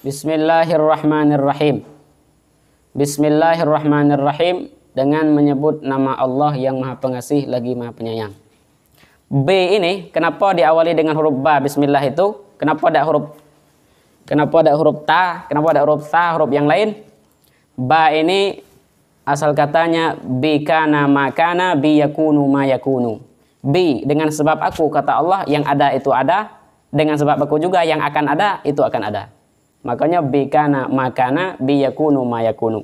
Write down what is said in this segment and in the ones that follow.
Bismillahirrahmanirrahim. Bismillahirrahmanirrahim, dengan menyebut nama Allah yang Maha Pengasih lagi Maha Penyayang. B ini kenapa diawali dengan huruf ba bismillah itu? Kenapa ada huruf ta? Kenapa ada huruf ta, huruf yang lain? Ba ini asal katanya bi kana makana bi yakunu ma yakunu. Bi dengan sebab aku, kata Allah, yang ada itu ada, dengan sebab aku juga yang akan ada itu akan ada. Makanya bi kana makana bi yakunu ma yakunu.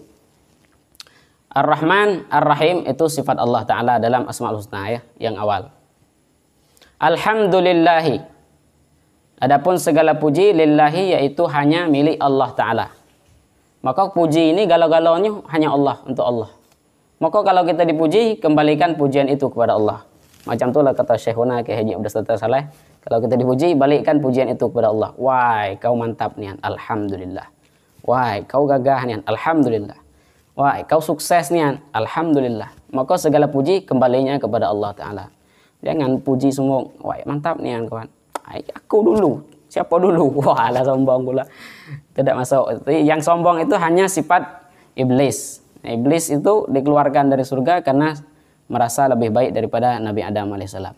Ar-Rahman Ar-Rahim itu sifat Allah Ta'ala dalam Asmaul Husna ya, yang awal. Alhamdulillahi, adapun segala puji lillahi, yaitu hanya milik Allah Ta'ala. Maka puji ini galau-galaunya hanya Allah, untuk Allah. Maka kalau kita dipuji, kembalikan pujian itu kepada Allah. Macam itulah kata Syekhuna Kiai Haji Abdus Satar Saleh, kalau kita dipuji, balikkan pujian itu kepada Allah. Wah, kau mantap nian, alhamdulillah. Wah, kau gagah nian, alhamdulillah. Wah, kau sukses nian, alhamdulillah. Maka segala puji kembalinya kepada Allah Ta'ala. Jangan puji semua, wah mantap nian kawan. Aku dulu, siapa dulu? Wah, lah sombong pula. Tidak masuk. Yang sombong itu hanya sifat iblis. Iblis itu dikeluarkan dari surga karena merasa lebih baik daripada Nabi Adam alaihissalam.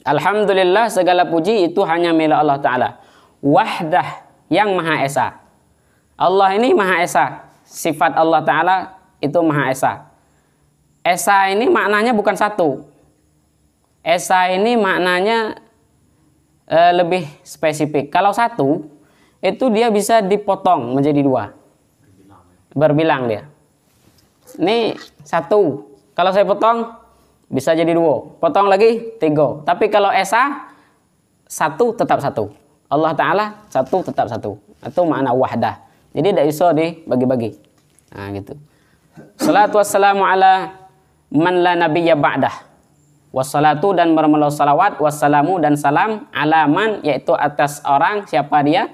Alhamdulillah, segala puji itu hanya milik Allah Ta'ala. Wahdah, yang Maha Esa. Allah ini Maha Esa. Sifat Allah Ta'ala itu Maha Esa. Esa ini maknanya bukan satu. Esa ini maknanya lebih spesifik. Kalau satu, itu dia bisa dipotong menjadi dua. Berbilang dia. Ini satu. Kalau saya potong, bisa jadi dua. Potong lagi, tiga. Tapi kalau esa, satu tetap satu. Allah Ta'ala satu tetap satu. Itu makna wahdah. Jadi tidak bisa dibagi-bagi. Nah gitu. Salatu wassalamu ala man la nabiyya ba'dah. Wassalatu, dan bermelau salawat, wassalamu, dan salam, ala man, yaitu atas orang, siapa dia?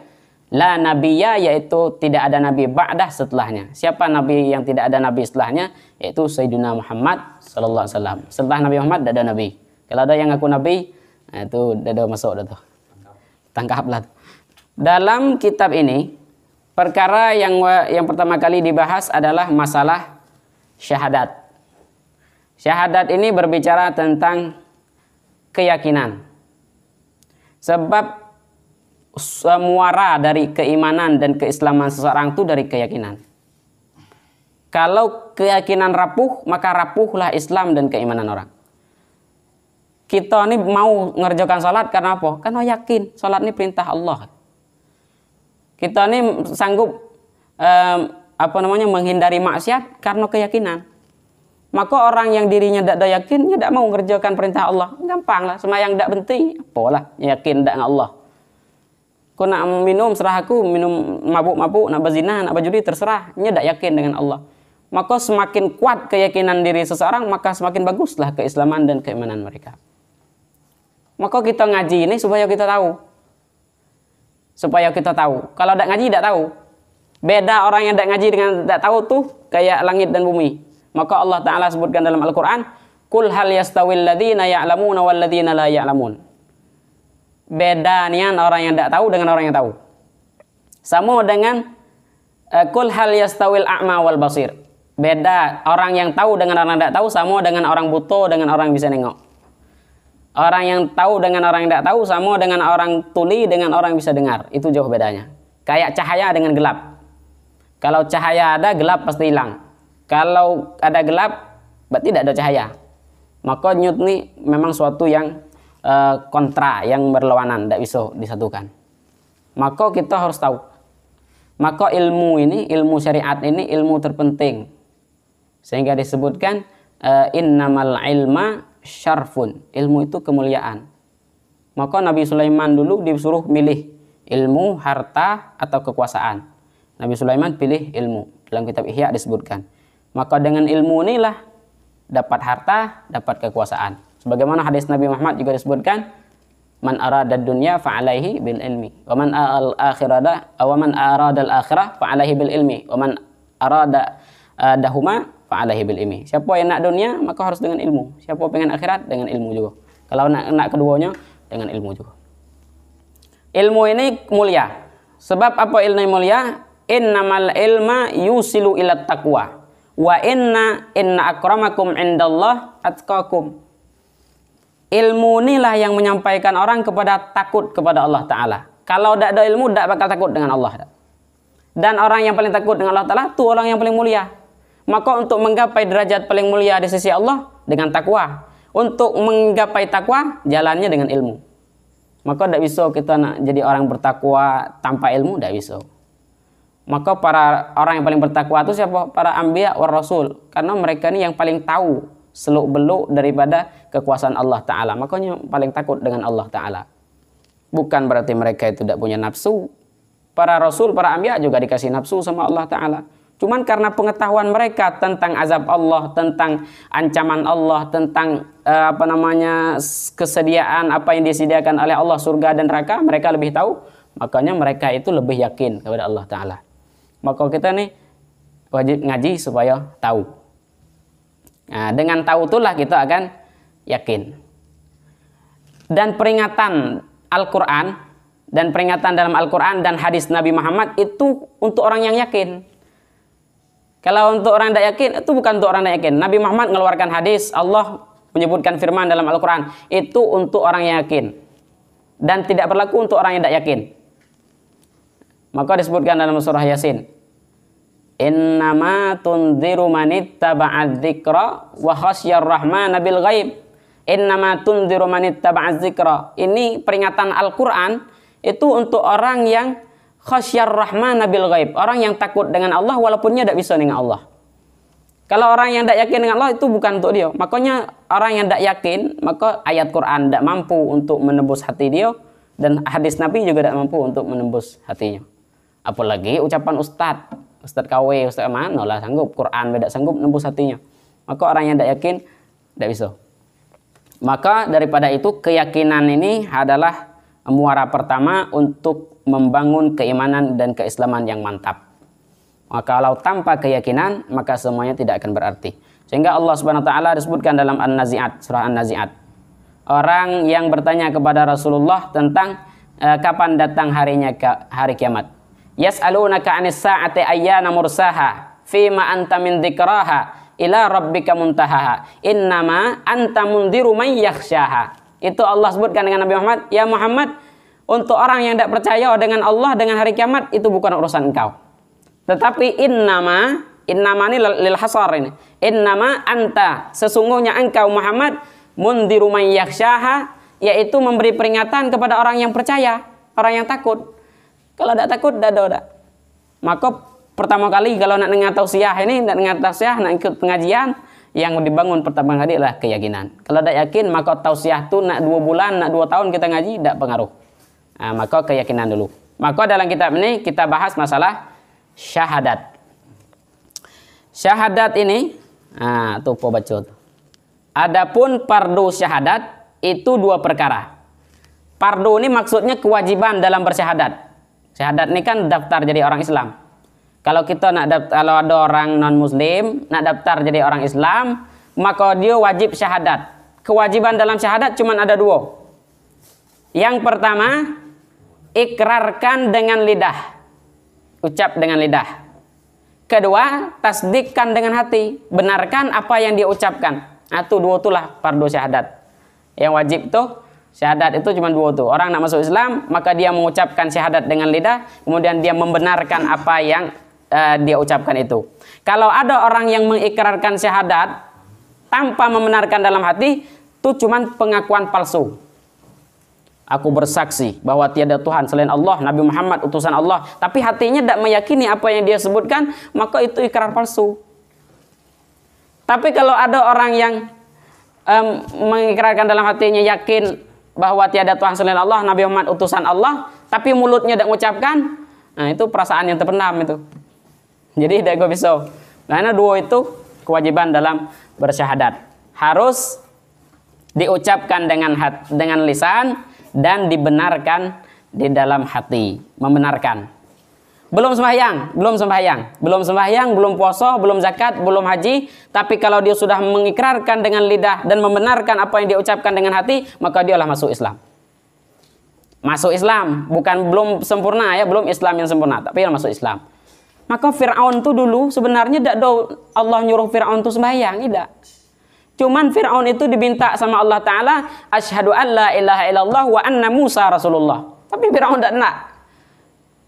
La nabiyya, yaitu tidak ada nabi, ba'dah, setelahnya. Siapa nabi yang tidak ada nabi setelahnya? Yaitu Sayyidina Muhammad sallallahu alaihi wasallam. Setelah Nabi Muhammad tidak ada nabi. Kalau ada yang ngaku nabi, nah itu tidak masuk dah tuh. Tangkaplah. Dalam kitab ini, perkara yang pertama kali dibahas adalah masalah syahadat. Syahadat ini berbicara tentang keyakinan. Sebab muara dari keimanan dan keislaman seseorang itu dari keyakinan. Kalau keyakinan rapuh, maka rapuhlah Islam dan keimanan orang. Kita ini mau ngerjakan salat karena apa? Karena yakin salat ini perintah Allah. Kita ini sanggup menghindari maksiat karena keyakinan. Maka orang yang dirinya tidak yakin, tidak mau ngerjakan perintah Allah. Gampang lah, semayang tidak penting, apalah yakin tidak dengan Allah. Kau nak minum, serah aku, minum mabuk-mabuk, nak berzina, nak berjudi, terserah. Dia tidak yakin dengan Allah. Maka semakin kuat keyakinan diri seseorang, maka semakin baguslah keislaman dan keimanan mereka. Maka kita ngaji ini supaya kita tahu. Supaya kita tahu. Kalau tidak ngaji, tidak tahu. Beda orang yang tidak ngaji dengan tidak tahu tuh kayak langit dan bumi. Maka Allah Ta'ala sebutkan dalam Al-Quran, Kul hal yastawil ladhina ya'lamuna wal ladhina la ya'lamun. Beda nian orang yang tidak tahu dengan orang yang tahu. Sama dengan Kul hal yastawil a'ma wal basir. Beda orang yang tahu dengan orang yang tidak tahu, sama dengan orang buta dengan orang yang bisa nengok. Orang yang tahu dengan orang yang tidak tahu, sama dengan orang tuli dengan orang yang bisa dengar. Itu jauh bedanya. Kayak cahaya dengan gelap. Kalau cahaya ada, gelap pasti hilang. Kalau ada gelap, berarti tidak ada cahaya. Maka nyut ini memang suatu yang kontra, yang berlawanan, tidak bisa disatukan. Maka kita harus tahu. Maka ilmu ini, ilmu syariat ini ilmu terpenting. Sehingga disebutkan innamal ilma syarfun. Ilmu itu kemuliaan. Maka Nabi Sulaiman dulu disuruh milih ilmu, harta, atau kekuasaan. Nabi Sulaiman pilih ilmu. Dalam kitab Ihya disebutkan. Maka dengan ilmu inilah dapat harta, dapat kekuasaan. Sebagaimana hadis Nabi Muhammad juga disebutkan, man arada dunya fa'alaihi bil ilmi, wa man arada al-akhirah fa'alaihi bil ilmi, wa man arada dahuma fa'alaihi bil ilmi. Siapa yang nak dunia maka harus dengan ilmu. Siapa pengen akhirat dengan ilmu juga. Kalau nak keduanya dengan ilmu juga. Ilmu ini mulia. Sebab apa ilmu mulia? Innamal ilma yusilu ila taqwa. Wa inna akramakum indallah atqakum. Ilmu inilah yang menyampaikan orang kepada takut kepada Allah Ta'ala. Kalau tidak ada ilmu, tidak bakal takut dengan Allah. Dan orang yang paling takut dengan Allah Ta'ala, itu orang yang paling mulia. Maka untuk menggapai derajat paling mulia di sisi Allah, dengan takwa. Untuk menggapai takwa, jalannya dengan ilmu. Maka tidak bisa kita nak jadi orang bertakwa tanpa ilmu, tidak bisa. Maka para orang yang paling bertakwa itu siapa? Para anbiya wa rasul. Karena mereka ini yang paling tahu seluk-beluk daripada kekuasaan Allah Ta'ala. Makanya paling takut dengan Allah Ta'ala. Bukan berarti mereka itu tidak punya nafsu. Para rasul, para anbiya juga dikasih nafsu sama Allah Ta'ala. Cuman karena pengetahuan mereka tentang azab Allah, tentang ancaman Allah, tentang kesediaan apa yang disediakan oleh Allah, surga dan neraka, mereka lebih tahu. Makanya mereka itu lebih yakin kepada Allah Ta'ala. Maka kita nih wajib ngaji supaya tahu. Nah, dengan tahu itulah kita akan yakin. Dan peringatan Al-Quran dan peringatan dalam Al-Quran dan hadis Nabi Muhammad itu untuk orang yang yakin. Kalau untuk orang yang tidak yakin, itu bukan untuk orang yang yakin. Nabi Muhammad mengeluarkan hadis, Allah menyebutkan firman dalam Al-Quran, itu untuk orang yang yakin. Dan tidak berlaku untuk orang yang tidak yakin. Maka disebutkan dalam surah Yasin, innama tunziru manittaba'adz dzikra wa khasyar rahmana bil ghaib. Innama tunziru manittaba'adz dzikra. Ini peringatan Al-Quran itu untuk orang yang khasyar rahmana bil ghaib, orang yang takut dengan Allah walaupun dia tidak bisa dengan Allah. Kalau orang yang tidak yakin dengan Allah itu bukan untuk dia. Makanya orang yang tidak yakin, maka ayat Quran tidak mampu untuk menembus hati dia, dan hadis Nabi juga tidak mampu untuk menembus hatinya. Apalagi ucapan Ustadz KW, Ustadz mana lah sanggup, Quran tidak sanggup menembus hatinya. Maka orang yang tidak yakin tidak bisa. Maka daripada itu keyakinan ini adalah muara pertama untuk membangun keimanan dan keislaman yang mantap. Maka kalau tanpa keyakinan, maka semuanya tidak akan berarti. Sehingga Allah Subhanahu wa taala disebutkan dalam An-Nazi'at, surah An-Nazi'at. Orang yang bertanya kepada Rasulullah tentang kapan datang hari kiamat. Yas'alunaka 'anis sa'ati ayyana mursaha fima anta min dzikraha ila rabbika muntahaha innama anta mundziru man yakhshaha. Itu Allah sebutkan dengan Nabi Muhammad, ya Muhammad, untuk orang yang tidak percaya dengan Allah, dengan hari kiamat, itu bukan urusan engkau. Tetapi innama ini lil hasar ini. Innama anta, sesungguhnya engkau Muhammad, mundziru man yakhshaha, yaitu memberi peringatan kepada orang yang percaya, orang yang takut. Kalau tidak takut, tidak. Maka pertama kali kalau nak dengar tausiah ini, nak dengar tausiah, nak ikut pengajian, yang dibangun pertama kali adalah keyakinan. Kalau tidak yakin, maka tausiah itu nak 2 bulan, nak 2 tahun kita ngaji, tidak pengaruh. Nah, maka keyakinan dulu. Maka dalam kitab ini kita bahas masalah syahadat. Syahadat ini, tuh baca tuh. Adapun fardu syahadat itu 2 perkara. Fardu ini maksudnya kewajiban dalam bersyahadat. Syahadat ini kan daftar jadi orang Islam. Kalau kita kalau ada orang non Muslim nak daftar jadi orang Islam, maka dia wajib syahadat. Kewajiban dalam syahadat cuma ada 2. Yang pertama, ikrarkan dengan lidah, ucap dengan lidah. Kedua, tasdikkan dengan hati, benarkan apa yang dia ucapkan. Itu 2 itulah fardu syahadat. Yang wajib tuh syahadat itu cuma 2 tuh. Orang nak masuk Islam, maka dia mengucapkan syahadat dengan lidah, kemudian dia membenarkan apa yang dia ucapkan itu. Kalau ada orang yang mengikrarkan syahadat tanpa membenarkan dalam hati, itu cuma pengakuan palsu. Aku bersaksi bahwa tiada Tuhan selain Allah, Nabi Muhammad utusan Allah, tapi hatinya tidak meyakini apa yang dia sebutkan, maka itu ikrar palsu. Tapi kalau ada orang yang mengikrarkan dalam hatinya, yakin bahwa tiada Tuhan selain Allah, Nabi Muhammad utusan Allah, tapi mulutnya tidak mengucapkan, nah itu perasaan yang terpendam itu. Jadi tidak bisa. Karena 2 itu kewajiban dalam bersyahadat. Harus diucapkan dengan lisan dan dibenarkan di dalam hati. Membenarkan. Belum sembahyang, belum puasa, belum zakat, belum haji. Tapi kalau dia sudah mengikrarkan dengan lidah dan membenarkan apa yang dia ucapkan dengan hati, maka dia lah masuk Islam. masuk Islam, bukan belum sempurna ya, belum Islam yang sempurna, tapi masuk Islam. Maka Fir'aun tuh dulu sebenarnya tidak ada Allah nyuruh Fir'aun tuh sembahyang, tidak. Cuman Fir'aun itu diminta sama Allah Ta'ala, asyhadu an la ilaha illallah wa anna Musa Rasulullah. Tapi Fir'aun tidak nak.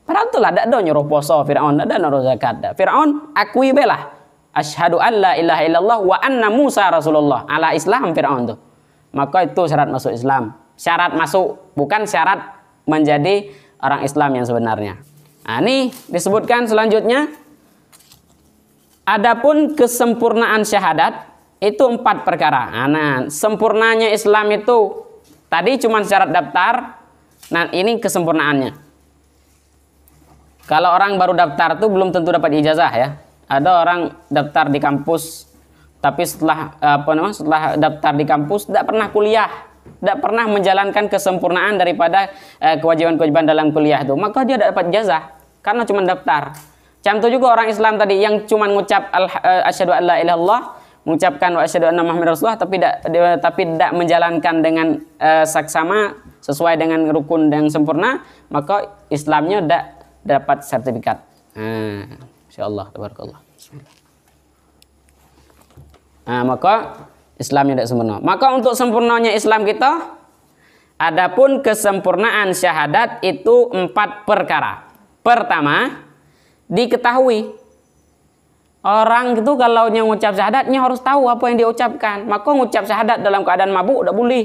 Fir'aun tuh lah tidak ada nyuruh poso, Fir'aun tidak ada nyuruh zakat. Fir'aun akui belah, asyhadu an la ilaha illallah wa anna Musa Rasulullah. Ala Islam Fir'aun tuh. Maka itu syarat masuk Islam. Syarat masuk, bukan syarat menjadi orang Islam yang sebenarnya. Nah, ini disebutkan selanjutnya. Adapun kesempurnaan syahadat itu 4 perkara. Nah, sempurnanya Islam itu tadi cuma syarat daftar. Nah, ini kesempurnaannya. Kalau orang baru daftar tuh belum tentu dapat ijazah ya. Ada orang daftar di kampus, tapi setelah setelah daftar di kampus tidak pernah kuliah. Tidak pernah menjalankan kesempurnaan daripada kewajiban-kewajiban dalam kuliah itu, maka dia tidak dapat ijazah karena cuma daftar. Contoh juga orang Islam tadi yang cuma mengucap asyhadu an la ilaha illallah, mengucapkan wa asyhadu anna Muhammadar Rasulullah, tapi tidak menjalankan dengan saksama sesuai dengan rukun yang sempurna, maka Islamnya tidak dapat sertifikat. Insyaallah tabarakallah. Nah, maka Islamnya tidak sempurna. Maka untuk sempurnanya Islam kita, adapun kesempurnaan syahadat itu 4 perkara. Pertama, diketahui. Orang itu kalau mengucap syahadatnya harus tahu apa yang diucapkan. Maka mengucap syahadat dalam keadaan mabuk tidak boleh.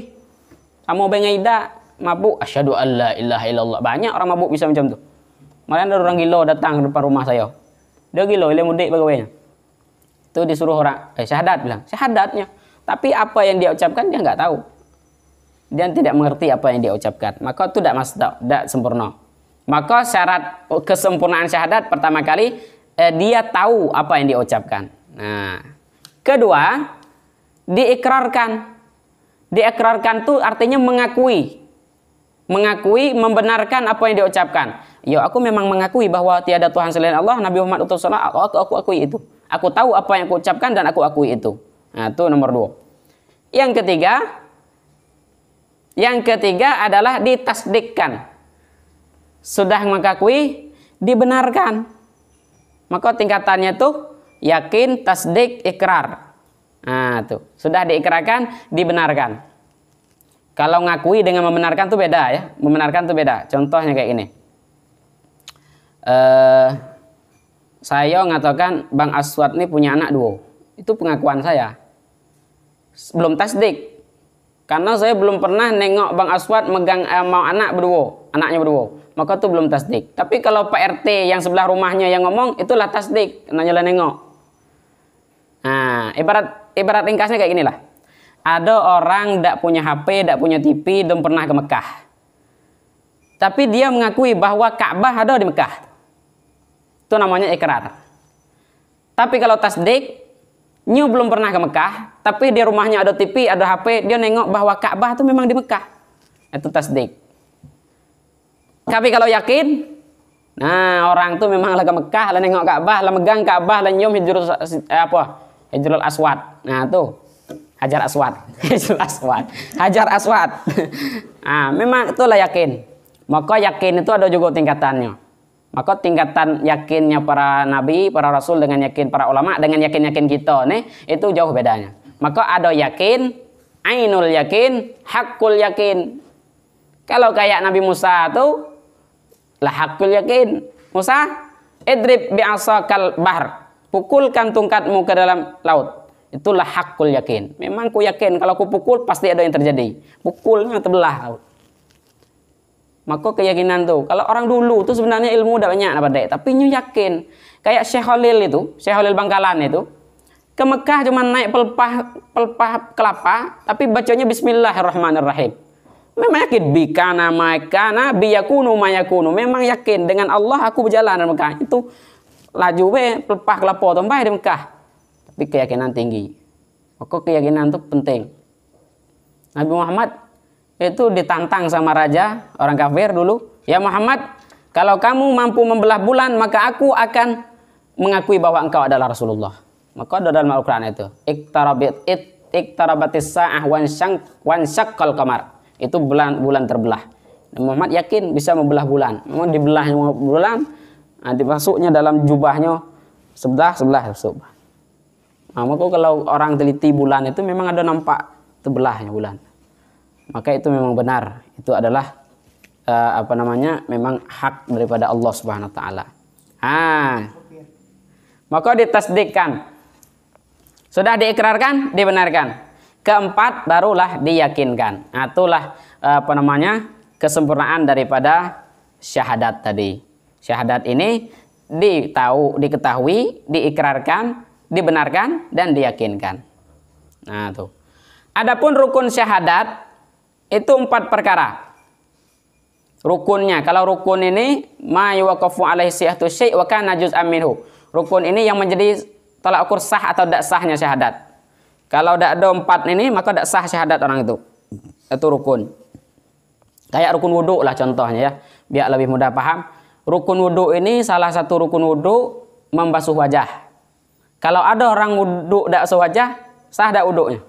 Sama bengaida mabuk, asyhadu an la ilaha illallah. Banyak orang mabuk bisa macam tu. Malah ada orang gila datang ke depan rumah saya. Dia gila, dia mudik pegawainya. Itu disuruh orang syahadat, bilang syahadatnya. Tapi apa yang dia ucapkan dia nggak tahu. Dia tidak mengerti apa yang dia ucapkan. Maka itu tidak sempurna. Maka syarat kesempurnaan syahadat pertama kali dia tahu apa yang dia ucapkan. Nah, kedua, diikrarkan. Diikrarkan itu artinya mengakui. Mengakui, membenarkan apa yang dia ucapkan. Ya, aku memang mengakui bahwa tiada Tuhan selain Allah, Nabi Muhammad utus Allah, aku akui itu. Aku tahu apa yang aku ucapkan dan aku akui itu. Nah, itu nomor 2. Yang ketiga adalah ditasdikkan. Sudah mengakui, dibenarkan. Maka tingkatannya itu yakin, tasdik, ikrar. Nah, tuh sudah diikrarkan, dibenarkan. Kalau ngakui dengan membenarkan itu beda ya. Membenarkan itu beda. Contohnya kayak gini. Saya mengatakan Bang Aswad ini punya anak 2. Itu pengakuan saya. Belum tasdik. Karena saya belum pernah nengok Bang Aswad megang mau anaknya berdua. Maka itu belum tasdik. Tapi kalau Pak RT yang sebelah rumahnya yang ngomong, itulah tasdik. Nanya nengok. Nah, ibarat ringkasnya kayak ginilah. Ada orang tidak punya HP, tidak punya TV, belum pernah ke Mekah. Tapi dia mengakui bahwa Ka'bah ada di Mekah. Itu namanya ikrar. Tapi kalau tasdik, belum pernah ke Mekah, tapi di rumahnya ada TV, ada HP, dia nengok bahwa Ka'bah itu memang di Mekah. Itu tasdik. Tapi kalau yakin, nah orang itu memang lagi ke Mekah, lah nengok Ka'bah, lah megang Ka'bah, lah nyium Hijrul Aswad. Nah, tuh Hajar Aswad. Hajar Aswad. Nah, memang itulah yakin. Maka yakin itu ada juga tingkatannya. Maka tingkatan yakinnya para nabi, para rasul dengan yakin para ulama, dengan yakin kita nih, itu jauh bedanya. Maka ada yakin, ainul yakin, hakul yakin. Kalau kayak Nabi Musa tuh lah hakul yakin. Musa, idrib bi'asakal bahr. Pukulkan tongkatmu ke dalam laut. Itulah hakul yakin. Memang ku yakin kalau ku pukul pasti ada yang terjadi. Pukulnya terbelah laut. Maka keyakinan tuh, kalau orang dulu tuh sebenarnya ilmu udah banyak tapi nyu yakin. Kayak Syekh Khalil Bangkalan itu ke Mekah cuma naik pelepah kelapa, tapi bacanya Bismillahirrahmanirrahim. Memang yakin bikana maikana biyakunu mayakunu. Memang yakin dengan Allah aku berjalan di Mekah. Itu laju pelepah kelapa sampai di Mekah. Tapi keyakinan tinggi. Maka keyakinan itu penting. Nabi Muhammad itu ditantang sama raja orang kafir dulu. Ya Muhammad, kalau kamu mampu membelah bulan, maka aku akan mengakui bahwa engkau adalah Rasulullah. Maka ada dalam Al-Quran itu. Iktarabatis sa'ah wan syaqqal qamar. Itu bulan terbelah. Muhammad yakin bisa membelah bulan. Memang dibelahnya bulan, dimasuknya dalam jubahnya sebelah. Nah, maka kalau orang teliti bulan itu memang ada nampak tebelahnya bulan. Maka itu memang benar. Itu adalah memang hak daripada Allah Subhanahu wa taala. Maka ditasdikkan. Sudah diikrarkan, dibenarkan. Keempat barulah diyakinkan. Itulah kesempurnaan daripada syahadat tadi. Syahadat ini diketahui, diikrarkan, dibenarkan dan diyakinkan. Nah, tuh. Adapun rukun syahadat itu 4 perkara. Rukunnya, kalau rukun ini ma yuwaqafu alaihi sihhatu syai' wa kana juz'an minhu. Rukun ini yang menjadi tolak ukur sah atau tidak sahnya syahadat. Kalau tidak ada 4 ini maka tidak sah syahadat orang itu. Itu rukun. Kayak rukun wudu lah contohnya ya, biar lebih mudah paham. Rukun wudu ini salah satu rukun wudu membasuh wajah. Kalau ada orang wudu tidak sewajah, sah tidak wudunya?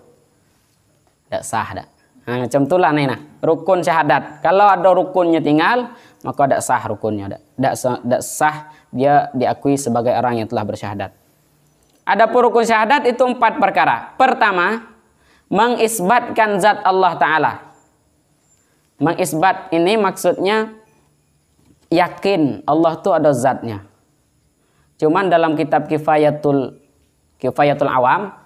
Tidak sah dah. Nah, macam itulah nih, rukun syahadat. Kalau ada rukunnya tinggal, maka tidak sah rukunnya. Tidak sah dia diakui sebagai orang yang telah bersyahadat. Adapun rukun syahadat itu 4 perkara. Pertama, mengisbatkan zat Allah Ta'ala. Mengisbat ini maksudnya yakin Allah itu ada zatnya. Cuman dalam kitab Kifayatul Awam,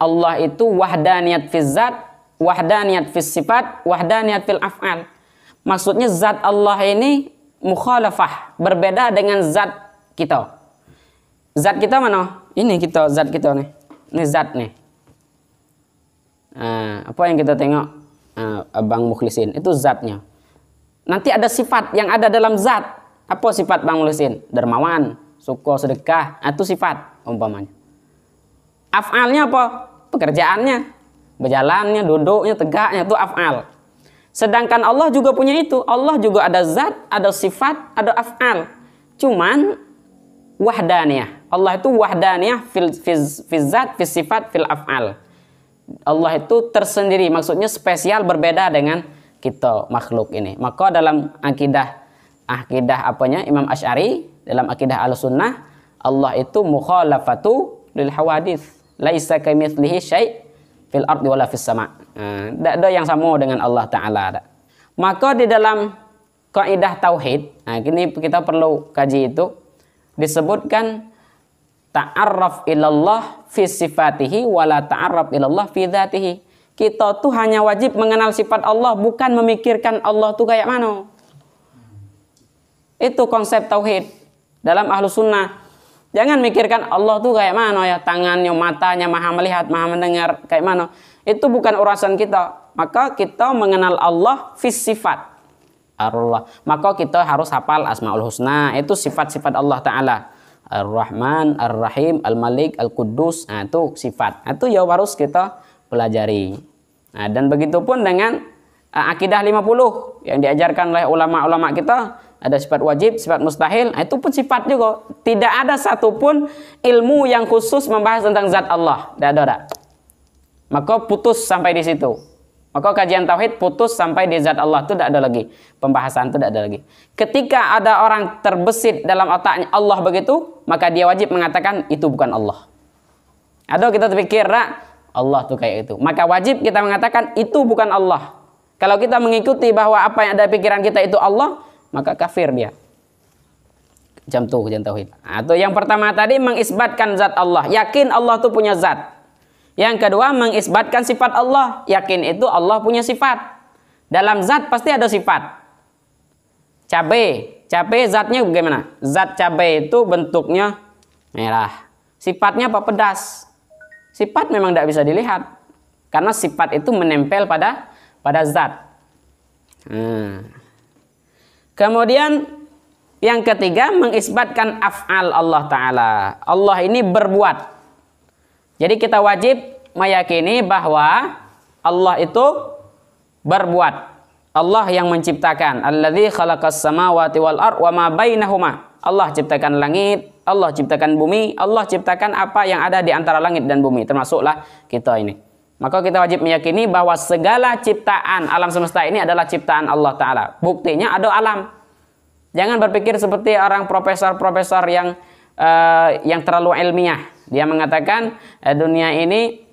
Allah itu wahdaniyat fil zat, wahdaniyat fil sifat, wahdaniyat fil af'al. Maksudnya zat Allah ini mukhalafah, berbeda dengan zat kita. Zat kita mana? Ini kita, zat kita nih. Ini zat nih. Apa yang kita tengok? Abang Mukhlisin, itu zatnya. Nanti ada sifat yang ada dalam zat. Apa sifat Bang Mukhlisin? Dermawan, suka sedekah, itu sifat umpamanya. Af'alnya apa? Pekerjaannya, berjalannya, duduknya, tegaknya, itu af'al. Sedangkan Allah juga punya itu. Allah juga ada zat, ada sifat, ada af'al. Cuman wahdaniyah. Allah itu wahdaniyah fil zat, fil sifat, fil af'al. Allah itu tersendiri, maksudnya spesial, berbeda dengan kita makhluk ini. Maka dalam akidah Imam Asy'ari, dalam akidah Ahlussunnah, Allah itu mukhalafatu lil hawadits. Laisa kamitslihi syai' fil ardi wala fis sama'. Tidak ada yang sama dengan Allah Ta'ala. Maka di dalam kaidah tauhid, ini kita perlu kaji itu, disebutkan ta'arraf ilallah fi sifatihi wala ta'arraf ilallah fi dzatihi. Kita tuh hanya wajib mengenal sifat Allah, bukan memikirkan Allah tuh kayak mana. Itu konsep tauhid dalam Ahlussunnah. Jangan mikirkan Allah tuh kayak mana ya, tangannya, matanya, maha melihat, maha mendengar, kayak mana. Itu bukan urusan kita. Maka kita mengenal Allah fis sifat Allah. Maka kita harus hafal Asmaul Husna. Itu sifat-sifat Allah Ta'ala. Ar-Rahman, Ar-Rahim, Al-Malik, Al-Quddus. Itu sifat. Itu ya harus kita pelajari. Dan begitu pun dengan akidah 50 yang diajarkan oleh ulama-ulama kita. Ada sifat wajib, sifat mustahil, itu pun sifat juga. Tidak ada satupun ilmu yang khusus membahas tentang zat Allah. Tidak ada. Maka putus sampai di situ. Maka kajian tauhid putus sampai di zat Allah, itu tidak ada lagi. Pembahasan itu tidak ada lagi. Ketika ada orang terbesit dalam otaknya Allah begitu, maka dia wajib mengatakan itu bukan Allah. Ada kita terpikir, Allah tuh kayak itu. Maka wajib kita mengatakan itu bukan Allah. Kalau kita mengikuti bahwa apa yang ada di pikiran kita itu Allah, maka kafir dia. Jam tauhid. Atau yang pertama tadi mengisbatkan zat Allah, yakin Allah itu punya zat. Yang kedua mengisbatkan sifat Allah, yakin itu Allah punya sifat. Dalam zat pasti ada sifat. Cabai zatnya bagaimana? Zat cabai itu bentuknya merah. Sifatnya apa? Pedas. Sifat memang tidak bisa dilihat karena sifat itu menempel pada zat. Kemudian yang ketiga mengisbatkan af'al Allah Ta'ala. Allah ini berbuat. Jadi kita wajib meyakini bahwa Allah itu berbuat. Allah yang menciptakan. Alladzi khalaqas samawati wal ard wa ma bainahuma. Allah ciptakan langit, Allah ciptakan bumi, Allah ciptakan apa yang ada di antara langit dan bumi. Termasuklah kita ini. Maka kita wajib meyakini bahwa segala ciptaan alam semesta ini adalah ciptaan Allah Ta'ala. Buktinya ada alam. Jangan berpikir seperti orang profesor-profesor yang terlalu ilmiah. Dia mengatakan dunia ini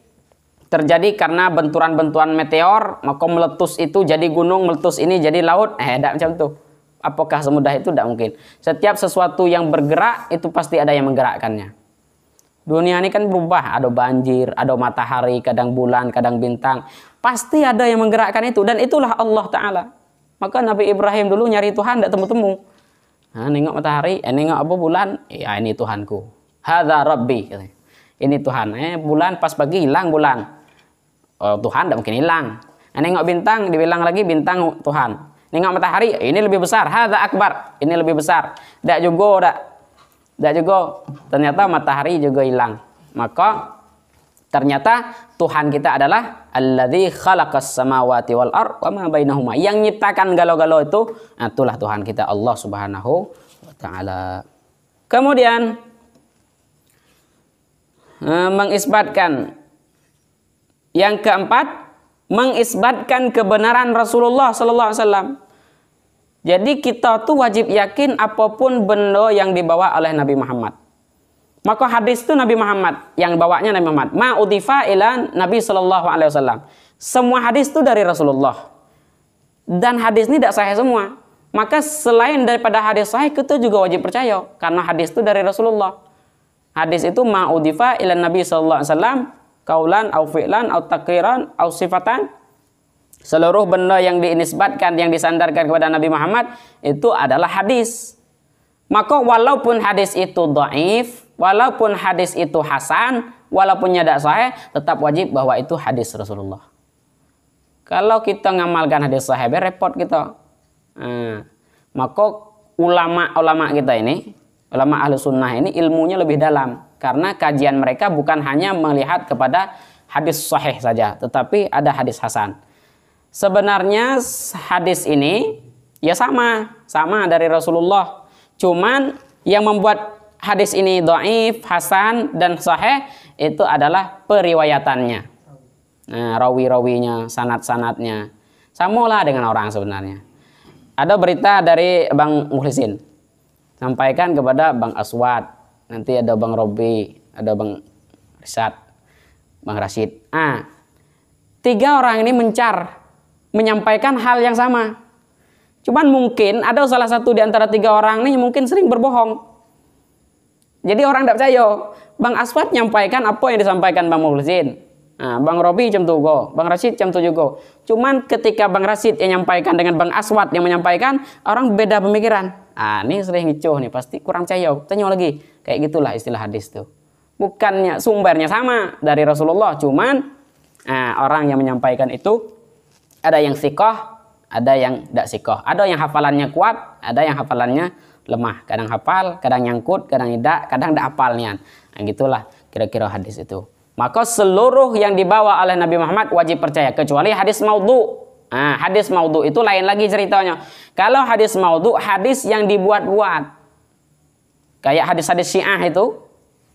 terjadi karena benturan-benturan meteor, maka meletus itu jadi gunung, meletus ini jadi laut. Tidak macam itu. Apakah semudah itu? Tidak mungkin. Setiap sesuatu yang bergerak itu pasti ada yang menggerakkannya. Dunia ini kan berubah, ada banjir, ada matahari, kadang bulan, kadang bintang. Pasti ada yang menggerakkan itu, dan itulah Allah Ta'ala. Maka Nabi Ibrahim dulu nyari Tuhan, tidak temu-temu. Nah, nengok matahari, nengok apa bulan, ya ini Tuhanku. Hadza Rabbi. Ini Tuhan. Bulan pas pagi hilang bulan. Tuhan tidak mungkin hilang. Nengok bintang, dibilang lagi bintang Tuhan. Nengok matahari, ini lebih besar. Hadza akbar, ini lebih besar. Tidak juga, ternyata matahari juga hilang. Maka ternyata Tuhan kita adalah alladzi khalaqas samawati wal ard wa ma bainahuma. Yang nyiptakan galau-galau itu, itulah Tuhan kita Allah Subhanahu wa taala. Kemudian mengisbatkan yang keempat, mengisbatkan kebenaran Rasulullah sallallahu alaihi wasallam. Jadi kita tuh wajib yakin apapun benda yang dibawa oleh Nabi Muhammad. Maka hadis itu Nabi Muhammad, yang bawanya Nabi Muhammad. Ma'udifa ila Nabi sallallahu alaihi wasallam. Semua hadis itu dari Rasulullah. Dan hadis ini tidak sahih semua. Maka selain daripada hadis sahih, kita juga wajib percaya karena hadis itu dari Rasulullah. Hadis itu ma'udifa ila Nabi sallallahu alaihi wasallam, kaulan au fi'lan au takriran au sifatan. Seluruh benda yang dinisbatkan, yang disandarkan kepada Nabi Muhammad itu adalah hadis. Maka walaupun hadis itu dhaif, walaupun hadis itu hasan, walaupun tidak sahih, tetap wajib bahwa itu hadis Rasulullah. Kalau kita ngamalkan hadis sahih, repot kita. Maka ulama-ulama kita ini, ulama ahlu sunnah ini ilmunya lebih dalam. Karena kajian mereka bukan hanya melihat kepada hadis sahih saja, tetapi ada hadis hasan. Sebenarnya hadis ini ya sama dari Rasulullah. Cuman yang membuat hadis ini dhaif, hasan dan sahih itu adalah periwayatannya. Nah, rawi-rawinya, sanad-sanadnya. Samalah dengan orang sebenarnya. Ada berita dari Bang Muhlisin. Sampaikan kepada Bang Aswad. Nanti ada Bang Robi, ada Bang Risad, Bang Rashid. 3 orang ini menyampaikan hal yang sama. Cuman mungkin ada salah satu di antara 3 orang ini mungkin sering berbohong. Jadi orang tidak percaya. Bang Aswad menyampaikan apa yang disampaikan Bang Muhlisin. Bang Robi jam 7, Bang Rashid jam 7. Cuman ketika Bang Rashid yang menyampaikan dengan Bang Aswad yang menyampaikan, orang beda pemikiran. Ini sering ngicuh nih, pasti kurang percaya. Tanya lagi. Kayak gitulah istilah hadis tuh. Bukannya sumbernya sama dari Rasulullah, cuman orang yang menyampaikan itu ada yang sikoh, ada yang tidak sikoh. Ada yang hafalannya kuat, ada yang hafalannya lemah. Kadang hafal, kadang nyangkut, kadang tidak, kadang tidak hafalnya. Gitulah kira-kira hadis itu. Maka seluruh yang dibawa oleh Nabi Muhammad wajib percaya, kecuali hadis maudhu. Hadis maudhu itu lain lagi ceritanya. Kalau hadis maudhu, hadis yang dibuat-buat. Kayak hadis-hadis Syiah itu.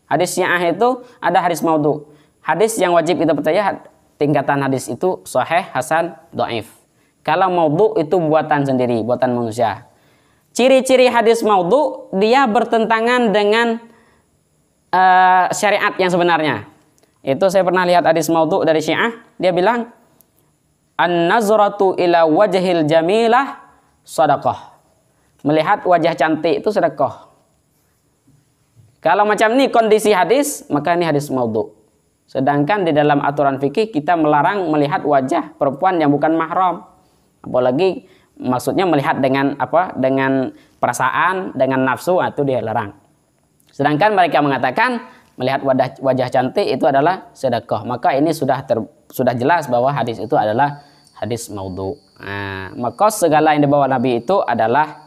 Hadis Syiah itu ada hadis maudhu. Hadis yang wajib kita percaya, tingkatan hadis itu sahih, hasan, dhaif. Kalau maudhu itu buatan sendiri, buatan manusia. Ciri-ciri hadis maudhu, dia bertentangan dengan syariat yang sebenarnya. Itu saya pernah lihat hadis maudhu dari Syiah, dia bilang an-nazratu ila wajhil jamilah sadaqah. Melihat wajah cantik itu sedekah. Kalau macam ini kondisi hadis, maka ini hadis maudhu. Sedangkan di dalam aturan fikih kita melarang melihat wajah perempuan yang bukan mahram. Apalagi maksudnya melihat dengan apa? Dengan perasaan, dengan nafsu, itu dia larang. Sedangkan mereka mengatakan melihat wajah cantik itu adalah sedekah. Maka ini sudah jelas bahwa hadis itu adalah hadis maudhu. Maka segala yang dibawa Nabi itu adalah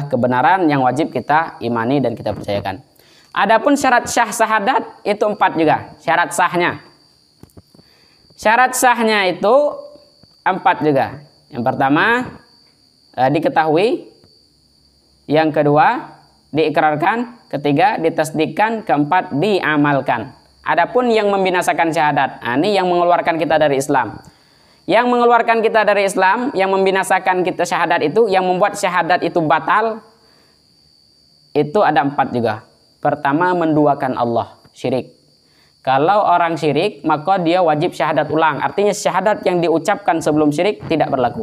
kebenaran yang wajib kita imani dan kita percayakan. Adapun syarat syah sahadat itu 4 juga. Syarat sahnya. Syarat sahnya itu 4 juga. Yang pertama diketahui, yang kedua diikrarkan, ketiga ditasdikkan, keempat diamalkan. Adapun yang membinasakan syahadat, ini yang mengeluarkan kita dari Islam. Yang mengeluarkan kita dari Islam, yang membinasakan kita syahadat itu, yang membuat syahadat itu batal, itu ada 4 juga. Pertama, menduakan Allah, syirik. Kalau orang syirik, maka dia wajib syahadat ulang. Artinya syahadat yang diucapkan sebelum syirik tidak berlaku.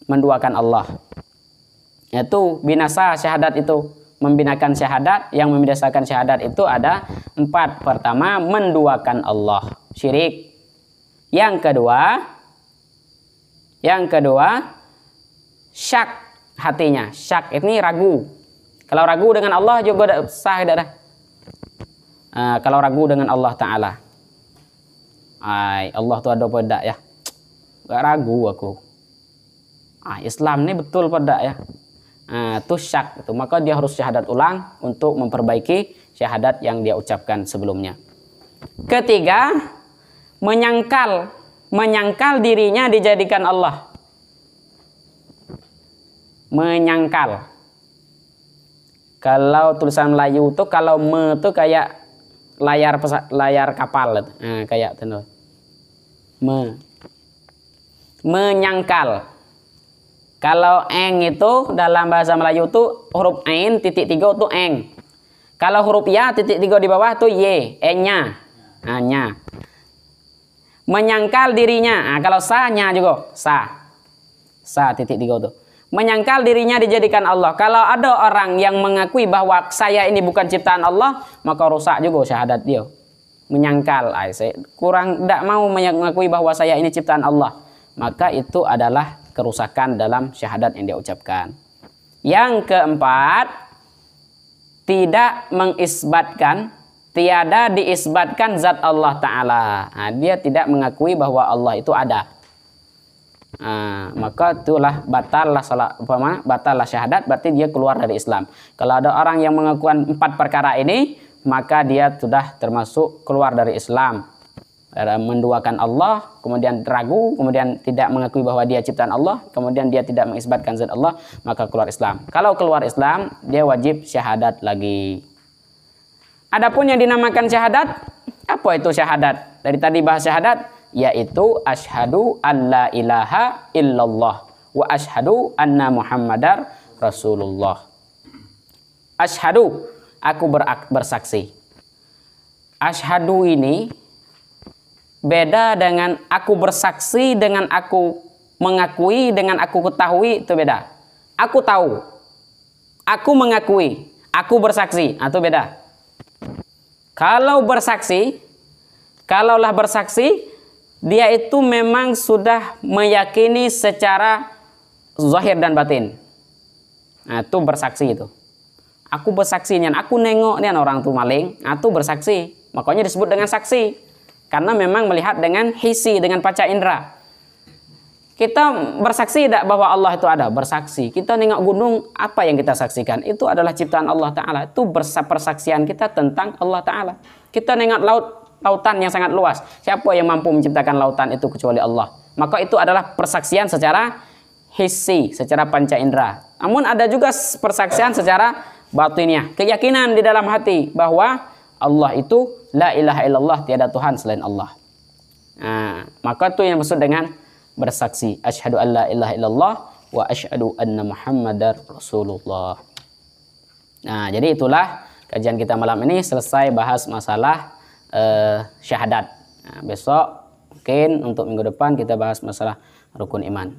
Menduakan Allah. Itu binasa syahadat itu. Membinakan syahadat, yang membinasakan syahadat itu ada 4. Pertama, menduakan Allah, syirik. Yang kedua, syak hatinya. Syak ini ragu. Kalau ragu dengan Allah juga sah tidak dah. Kalau ragu dengan Allah Ta'ala. Allah tuh ada pada ya. Gak ragu aku. Islam ini betul pada ya. Itu syak itu, maka dia harus syahadat ulang untuk memperbaiki syahadat yang dia ucapkan sebelumnya. Ketiga, menyangkal dirinya dijadikan Allah. Menyangkal. Kalau tulisan Melayu tuh kalau tuh kayak layar kapal, kayak itu. Menyangkal. Kalau eng itu dalam bahasa Melayu tuh huruf ain titik 3 itu eng. Kalau huruf ya titik 3 di bawah tuh y, enya. Nya. Menyangkal dirinya. Kalau sa-nya juga sa. Sa titik 3 tuh. Menyangkal dirinya dijadikan Allah. Kalau ada orang yang mengakui bahwa saya ini bukan ciptaan Allah, maka rusak juga syahadat dia. Menyangkal, saya kurang tidak mau mengakui bahwa saya ini ciptaan Allah, maka itu adalah kerusakan dalam syahadat yang dia ucapkan. Yang keempat, tidak mengisbatkan, tiada diisbatkan zat Allah Ta'ala. Dia tidak mengakui bahwa Allah itu ada. Maka itulah batallah syahadat, berarti dia keluar dari Islam. Kalau ada orang yang mengakukan 4 perkara ini, maka dia sudah termasuk keluar dari Islam. Menduakan Allah, kemudian ragu, kemudian tidak mengakui bahwa dia ciptaan Allah, kemudian dia tidak mengisbatkan zat Allah, maka keluar Islam. Kalau keluar Islam, dia wajib syahadat lagi. Adapun yang dinamakan syahadat, apa itu syahadat? Dari tadi bahas syahadat, yaitu asyhadu alla ilaha illallah wa asyhadu anna muhammadar rasulullah. Asyhadu, aku bersaksi. Asyhadu ini beda dengan aku bersaksi, dengan aku mengakui, dengan aku ketahui, itu beda. Aku tahu, aku mengakui, aku bersaksi, itu beda. Kalaulah bersaksi, dia itu memang sudah meyakini secara zahir dan batin. Itu bersaksi itu. Aku bersaksi, aku nengok nih orang tuh maling, itu bersaksi. Makanya disebut dengan saksi. Karena memang melihat dengan hisi, dengan panca indera. Kita bersaksi tidak bahwa Allah itu ada? Bersaksi. Kita nengok gunung, apa yang kita saksikan? Itu adalah ciptaan Allah Ta'ala. Itu persaksian kita tentang Allah Ta'ala. Kita nengok lautan yang sangat luas. Siapa yang mampu menciptakan lautan itu kecuali Allah? Maka itu adalah persaksian secara hisi, secara panca indera. Namun ada juga persaksian secara batinnya. Keyakinan di dalam hati bahwa Allah itu la ilaha illallah, tiada Tuhan selain Allah. Maka itu yang maksud dengan bersaksi. Asyhadu an la ilaha illallah wa asyhadu anna muhammadar rasulullah. Jadi itulah kajian kita malam ini, selesai bahas masalah syahadat. Besok mungkin untuk minggu depan kita bahas masalah rukun iman.